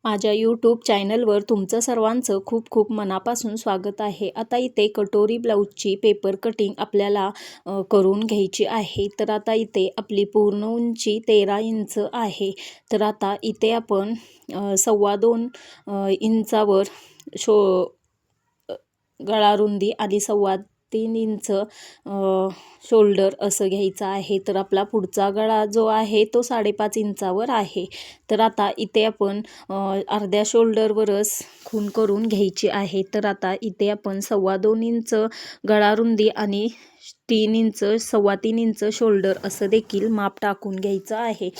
माझ्या यूट्यूब चॅनलवर तुमचं सर्वांचं खूप खूप मनापासून स्वागत आहे. आता इथे कटोरी ब्लाऊजची पेपर कटिंग आपल्याला करून घ्यायची आहे. तर आता इथे आपली पूर्ण उंची 13 इंच आहे. तर आता इथे आपण 2.25 इंचावर गळा रुंदी आणि 3.25 इंच शोल्डर असं घ्यायचं आहे. तर आपला पुढचा गळा जो आहे तो 5.5 इंचावर आहे. तर आता इथे आपण अर्ध्या शोल्डरवरच खूण करून घ्यायची आहे. तर आता इथे आपण 2.25 इंच गळा रुंदी आणि 3 इंच 3.25 इंच शोल्डर असं देखील माप टाकून घ्यायचं आहे.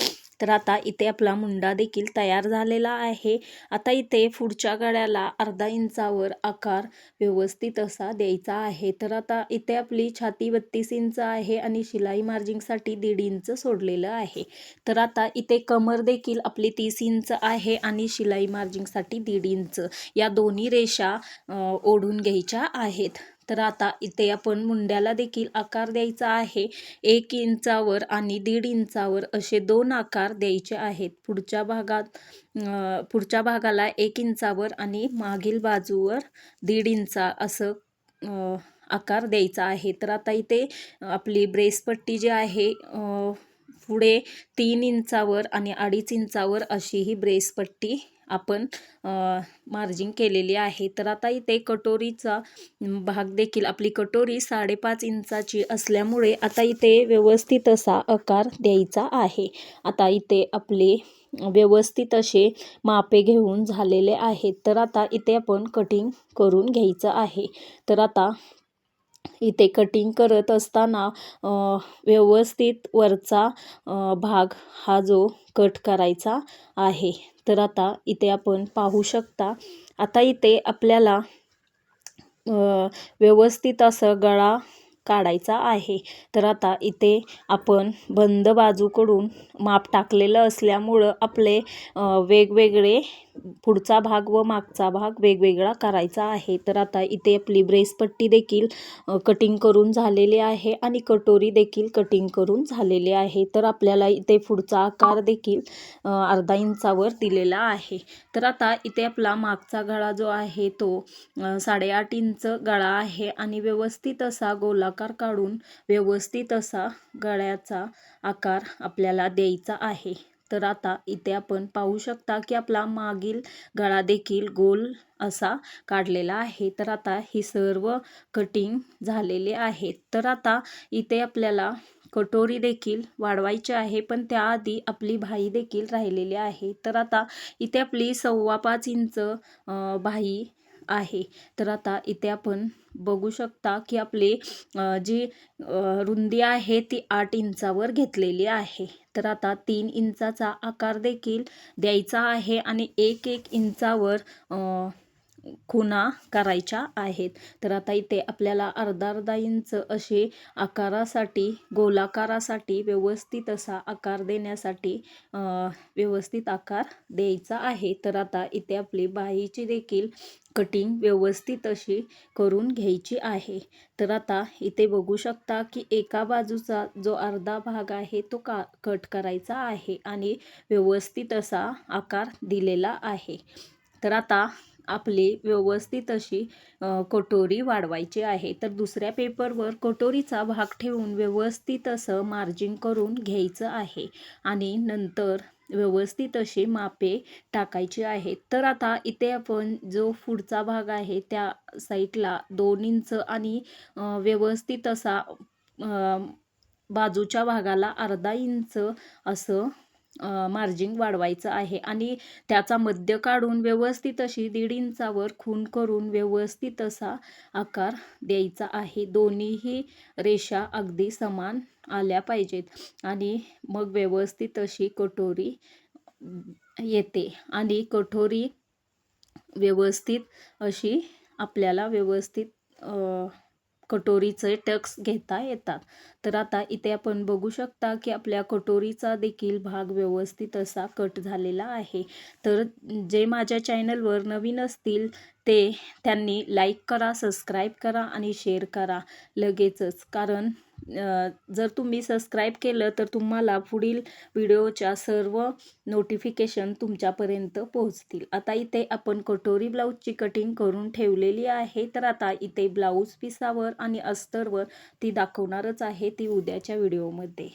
तर आता इथे आपला मुंडा देखील तयार झालेला आहे. आता इथे पुढच्या गळ्याला अर्धा इंचावर आकार व्यवस्थित असा द्यायचा आहे. तर आता इथे आपली छाती 32 इंच आहे आणि शिलाई मार्जिंगसाठी 1.5 इंच सोडलेलं आहे. तर आता इथे कमर देखील आपली 30 इंच आहे आणि शिलाई मार्जिंगसाठी 1.5 इंच या दोन्ही रेषा ओढून घ्यायच्या आहेत. तर आता इथे आपण मुंड्याला देखील आकार द्यायचा आहे. 1 इंचावर आणि 1.5 इंचावर असे 2 आकार द्यायचे आहेत. पुढच्या भागाला 1 इंचावर आणि मागील बाजूवर 1.5 इंचा असं आकार द्यायचा आहे. तर आता इथे आपली ब्रेसपट्टी जी आहे पुढे 3 इंचावर आणि 2.5 इंचावर अशी ही ब्रेसपट्टी आपण मार्जिंग केलेली आहे. तर आता इथे कटोरीचा भाग देखील आपली कटोरी 5.5 इंचाची असल्यामुळे आता इथे व्यवस्थित असा आकार द्यायचा आहे. आता इथे आपले व्यवस्थित असे मापे घेऊन झालेले आहेत. तर आता इथे आपण कटिंग करून घ्यायचं आहे. तर आता इथे कटिंग करत असताना व्यवस्थित वरचा भाग हा जो कट करायचा आहे. तर आता इथे आपण पाहू शकता. आता इथे आपल्याला व्यवस्थित असं गळा काढायचा आहे. तर आता इथे आपण बंद बाजूकडून माप टाकलेलं असल्यामुळं आपले वेगवेगळे पुढचा भाग व मागचा भाग वेगवेगळा करायचा आहे. तर आता इथे आपली ब्रेसपट्टी देखील कटिंग करून झालेली आहे आणि कटोरी देखील कटिंग करून झालेली आहे. तर आपल्याला इथे पुढचा आकार देखील अर्धा इंचावर दिलेला आहे. तर आता इथे आपला मागचा गळा जो आहे तो 8.5 इंच गळा आहे आणि व्यवस्थित असा गोलाकार काढून व्यवस्थित असा गळ्याचा आकार आपल्याला द्यायचा आहे. तर आता इथे आपण पाहू शकता की आपला मागील गळा देखील गोल असा काढलेला आहे. तर आता ही सर्व कटिंग झालेले आहेत. तर आता इथे आपल्याला कटोरी देखील वाढवायची आहे, पण त्याआधी आपली बाही देखील राहिलेली आहे. तर आता इथे आपली 5.25 इंच बाही आहे. तर आता इथे आपण बघू शकता की आपली जी रुंदी आहे ती 8 इंचावर घेतलेली आहे. तर आता 3 इंचाचा आकार देखील द्यायचा आहे आणि 1-1 इंचावर खुणा करायच्या आहेत. तर आता इथे आपल्याला अर्धा इंच असे आकारासाठी गोलाकारासाठी व्यवस्थित असा आकार देण्यासाठी व्यवस्थित आकार द्यायचा आहे. तर आता इथे आपली बाहीची देखील कटिंग व्यवस्थित अशी करून घ्यायची आहे. तर आता इथे बघू शकता की एका बाजूचा जो अर्धा भाग आहे तो कट करायचा आहे आणि व्यवस्थित असा आकार दिलेला आहे. तर आता आपली व्यवस्थित अशी कटोरी वाढवायची आहे. तर दुसऱ्या पेपरवर कटोरीचा भाग ठेवून व्यवस्थित असं मार्जिंग करून घ्यायचं आहे आणि नंतर व्यवस्थित अशी मापे टाकायची आहेत. तर आता इथे आपण जो पुढचा भाग आहे त्या साईडला 2 इंच आणि व्यवस्थित असा बाजूच्या भागाला अर्धा इंच असं मार्जिंग वाढवायचं आहे आणि त्याचा मध्य काढून व्यवस्थित अशी 1.5 इंचावर खूण करून व्यवस्थित असा आकार द्यायचा आहे. दोन्हीही रेषा अगदी समान आल्या पाहिजेत आणि मग व्यवस्थित अशी कटोरी येते आणि कटोरी व्यवस्थित अशी आपल्याला व्यवस्थित कटोरीचे टक्स घेता येतात. तर आता इथे आपण बघू शकता की आपल्या कटोरीचा देखील भाग व्यवस्थित असा कट झालेला आहे. तर जे माझ्या चॅनलवर नवीन असतील त्यांनी लाईक करा, सबस्क्राईब करा आणि शेअर करा लगेचच, कारण जर तुम्ही सबस्क्राईब केलं तर तुम्हाला पुढील व्हिडिओच्या सर्व नोटिफिकेशन तुमच्यापर्यंत पोहोचतील. आता इथे आपण कटोरी ब्लाऊजची कटिंग करून ठेवलेली आहे. तर आता इथे ब्लाऊज पिसावर आणि अस्तरवर ती दाखवणारच आहे, ती उद्याच्या व्हिडिओमध्ये.